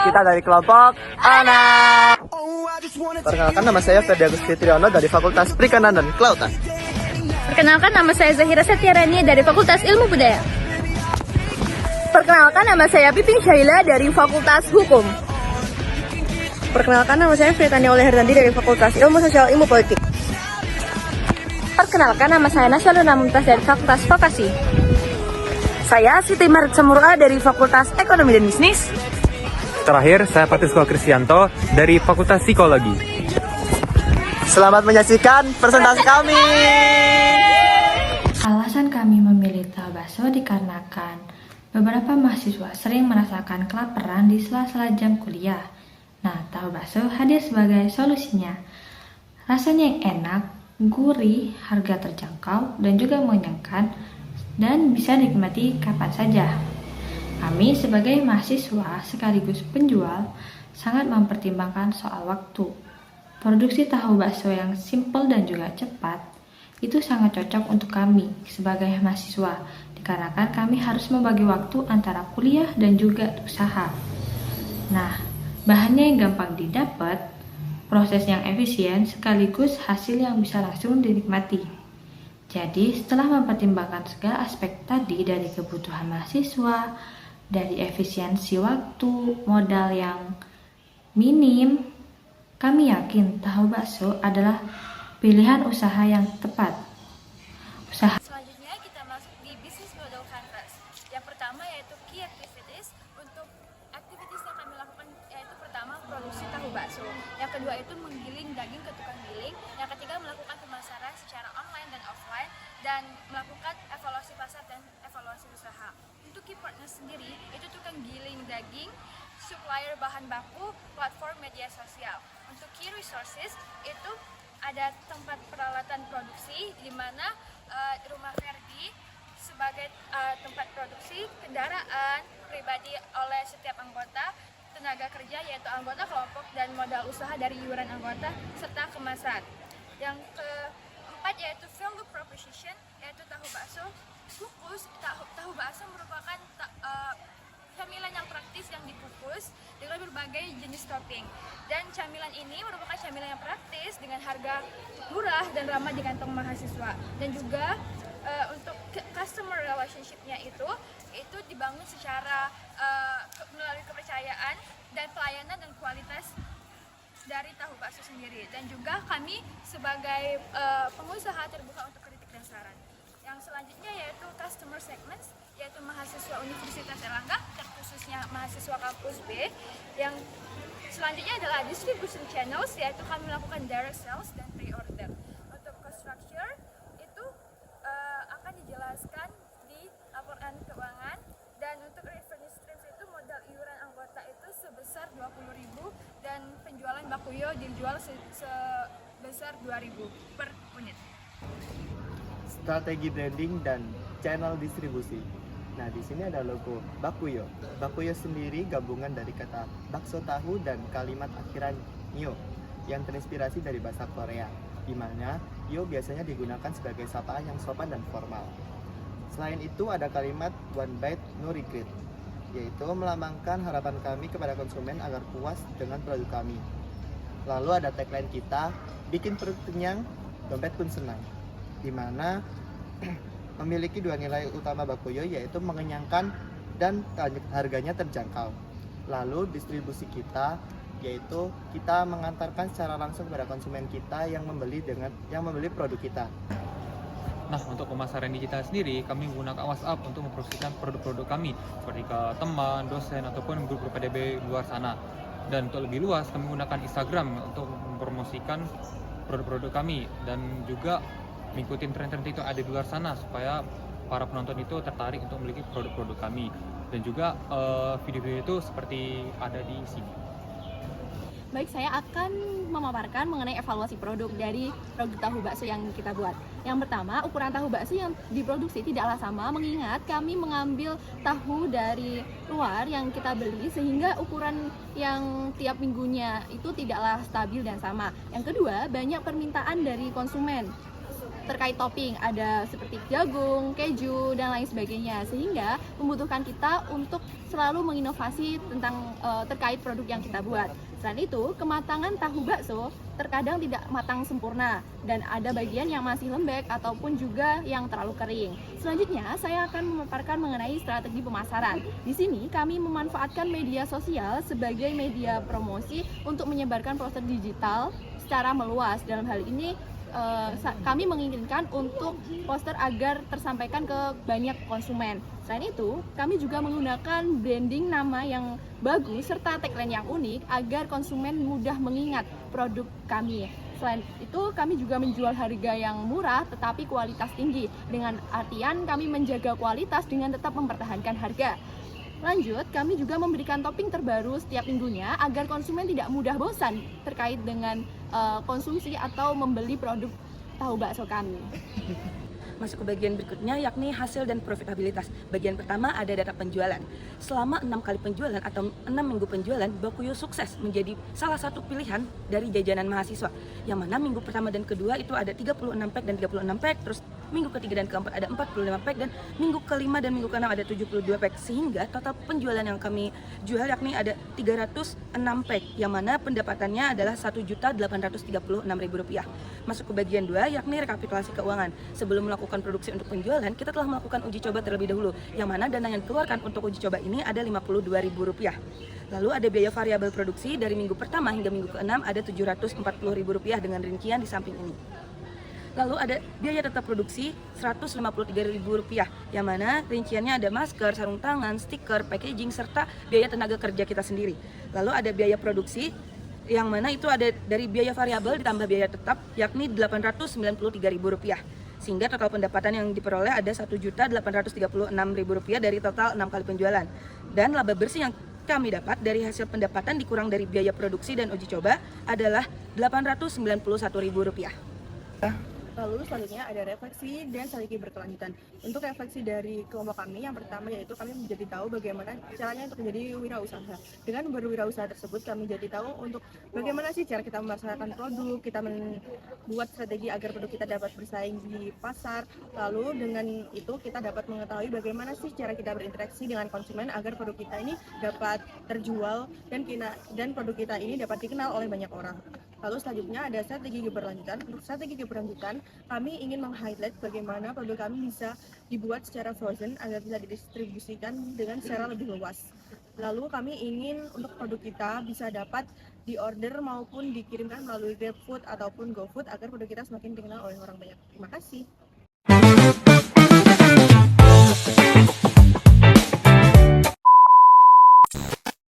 Kita dari kelompok anak. Perkenalkan, nama saya Ferdi Agus Fitriono dari Fakultas Perikanan dan Kelautan. Perkenalkan, nama saya Zahira Setiarani dari Fakultas Ilmu Budaya. Perkenalkan, nama saya Piping Syaila dari Fakultas Hukum. Perkenalkan, nama saya Fritania Olehardandi dari Fakultas Ilmu Sosial Ilmu Politik. Perkenalkan, nama saya Nasya Luna Mumtaz dari Fakultas Vokasi. Saya Siti Marit Samura dari Fakultas Ekonomi dan Bisnis. Terakhir, saya Patrisko Kristianto dari Fakultas Psikologi. Selamat menyaksikan presentasi kami. Alasan kami memilih tahu bakso dikarenakan beberapa mahasiswa sering merasakan kelaparan di sela-sela jam kuliah. Nah, tahu bakso hadir sebagai solusinya. Rasanya yang enak, gurih, harga terjangkau, dan juga mengenyangkan, dan bisa dinikmati kapan saja. Kami sebagai mahasiswa sekaligus penjual sangat mempertimbangkan soal waktu. Produksi tahu bakso yang simpel dan juga cepat itu sangat cocok untuk kami sebagai mahasiswa, dikarenakan kami harus membagi waktu antara kuliah dan juga usaha. Nah, bahannya yang gampang didapat, proses yang efisien, sekaligus hasil yang bisa langsung dinikmati. Jadi, setelah mempertimbangkan segala aspek tadi dari kebutuhan mahasiswa, dari efisiensi waktu, modal yang minim, kami yakin tahu bakso adalah pilihan usaha yang tepat. Selanjutnya kita masuk di Business Model Canvas. Yang pertama yaitu Key Activities. Untuk aktivitas yang kami lakukan yaitu pertama produksi tahu bakso. Yang kedua itu menggiling daging ke tukang giling. Yang ketiga melakukan pemasaran secara online dan offline dan melakukan evaluasi pasar dan evaluasi usaha. Untuk key partner sendiri itu tukang giling daging, supplier bahan baku, platform media sosial. Untuk key resources itu ada tempat peralatan produksi di mana rumah Ferdi sebagai tempat produksi, kendaraan pribadi oleh setiap anggota, tenaga kerja yaitu anggota kelompok dan modal usaha dari iuran anggota serta kemasan. Yang keempat yaitu value proposition, yaitu tahu bakso kukus. Tahu bakso merupakan camilan yang praktis yang dikukus dengan berbagai jenis topping, dan camilan ini merupakan camilan yang praktis dengan harga murah dan ramah di kantong mahasiswa. Dan juga untuk customer relationship-nya itu dibangun secara melalui kepercayaan dan pelayanan dan kualitas dari tahu bakso sendiri. Dan juga kami sebagai pengusaha terbuka untuk kritik dan saran. Yang selanjutnya yaitu customer segments, yaitu mahasiswa Universitas Erlangga, terkhususnya mahasiswa kampus B. Yang selanjutnya adalah distribution channels, yaitu kami melakukan direct sales dan pre-order. Untuk cost structure itu akan dijelaskan di laporan keuangan. Dan untuk revenue streams itu modal iuran anggota itu sebesar 20.000 dan penjualan Bakuyo dijual sebesar 2.000 per unit. Strategi branding dan channel distribusi. Nah, di sini ada logo Bakuyo. Bakuyo sendiri gabungan dari kata bakso tahu dan kalimat akhiran yo yang terinspirasi dari bahasa Korea, di mana yo biasanya digunakan sebagai sapaan yang sopan dan formal. Selain itu ada kalimat one bite no regret, yaitu melambangkan harapan kami kepada konsumen agar puas dengan produk kami. Lalu ada tagline kita, bikin perut kenyang, dompet pun senang, di mana memiliki dua nilai utama Bakuyo, yaitu mengenyangkan dan harganya terjangkau. Lalu distribusi kita, yaitu kita mengantarkan secara langsung kepada konsumen kita yang membeli produk kita. Nah, untuk pemasaran digital sendiri, kami menggunakan WhatsApp untuk mempromosikan produk-produk kami seperti ke teman, dosen, ataupun grup PDB luar sana. Dan untuk lebih luas, kami menggunakan Instagram untuk mempromosikan produk-produk kami dan juga mengikuti tren-tren itu ada di luar sana supaya para penonton itu tertarik untuk memiliki produk-produk kami. Dan juga video-video itu seperti ada di sini. Baik, saya akan memaparkan mengenai evaluasi produk dari produk tahu bakso yang kita buat. Yang pertama, ukuran tahu bakso yang diproduksi tidaklah sama, mengingat kami mengambil tahu dari luar yang kita beli, sehingga ukuran yang tiap minggunya itu tidaklah stabil dan sama. Yang kedua, banyak permintaan dari konsumen. terkait topping, ada seperti jagung, keju, dan lain sebagainya, sehingga membutuhkan kita untuk selalu menginovasi tentang terkait produk yang kita buat. Selain itu, kematangan tahu bakso terkadang tidak matang sempurna dan ada bagian yang masih lembek ataupun juga yang terlalu kering. Selanjutnya, saya akan memaparkan mengenai strategi pemasaran. Di sini kami memanfaatkan media sosial sebagai media promosi untuk menyebarkan poster digital secara meluas. Dalam hal ini kami menginginkan untuk poster agar tersampaikan ke banyak konsumen. Selain itu, kami juga menggunakan branding nama yang bagus serta tagline yang unik agar konsumen mudah mengingat produk kami. Selain itu, kami juga menjual harga yang murah tetapi kualitas tinggi. Dengan artian kami menjaga kualitas dengan tetap mempertahankan harga. Lanjut, kami juga memberikan topping terbaru setiap minggunya agar konsumen tidak mudah bosan terkait dengan konsumsi atau membeli produk tahu bakso kami. Masuk ke bagian berikutnya, yakni hasil dan profitabilitas. Bagian pertama ada data penjualan. Selama 6 kali penjualan atau 6 minggu penjualan, Bakuyo sukses menjadi salah satu pilihan dari jajanan mahasiswa. Yang mana minggu pertama dan kedua itu ada 36 pack dan 36 pack, terus minggu ketiga dan keempat ada 45 pack, dan minggu kelima dan minggu keenam ada 72 pack. Sehingga total penjualan yang kami jual yakni ada 306 pack, yang mana pendapatannya adalah Rp1.836.000. Masuk ke bagian 2, yakni rekapitulasi keuangan. Sebelum melakukan produksi untuk penjualan, kita telah melakukan uji coba terlebih dahulu, yang mana dana yang dikeluarkan untuk uji coba ini ada Rp52.000. Lalu ada biaya variabel produksi dari minggu pertama hingga minggu keenam ada Rp740.000 dengan rincian di samping ini. Lalu ada biaya tetap produksi Rp153.000, yang mana rinciannya ada masker, sarung tangan, stiker, packaging, serta biaya tenaga kerja kita sendiri. Lalu ada biaya produksi, yang mana itu ada dari biaya variabel ditambah biaya tetap, yakni Rp893.000. Sehingga total pendapatan yang diperoleh ada Rp1.836.000 dari total 6 kali penjualan. Dan laba bersih yang kami dapat dari hasil pendapatan dikurang dari biaya produksi dan uji coba adalah Rp891.000. Lalu selanjutnya ada refleksi dan strategi berkelanjutan. Untuk refleksi dari kelompok kami, yang pertama yaitu kami menjadi tahu bagaimana caranya untuk menjadi wirausaha. Dengan berwirausaha tersebut, kami jadi tahu untuk bagaimana sih cara kita memasarkan produk, kita membuat strategi agar produk kita dapat bersaing di pasar. Lalu dengan itu kita dapat mengetahui bagaimana sih cara kita berinteraksi dengan konsumen agar produk kita ini dapat terjual dan produk kita ini dapat dikenal oleh banyak orang. Lalu selanjutnya ada strategi keberlanjutan. Untuk strategi keberlanjutan, kami ingin meng-highlight bagaimana produk kami bisa dibuat secara frozen agar bisa didistribusikan dengan secara lebih luas. Lalu kami ingin untuk produk kita bisa dapat diorder maupun dikirimkan melalui GrabFood ataupun GoFood agar produk kita semakin dikenal oleh orang banyak. Terima kasih.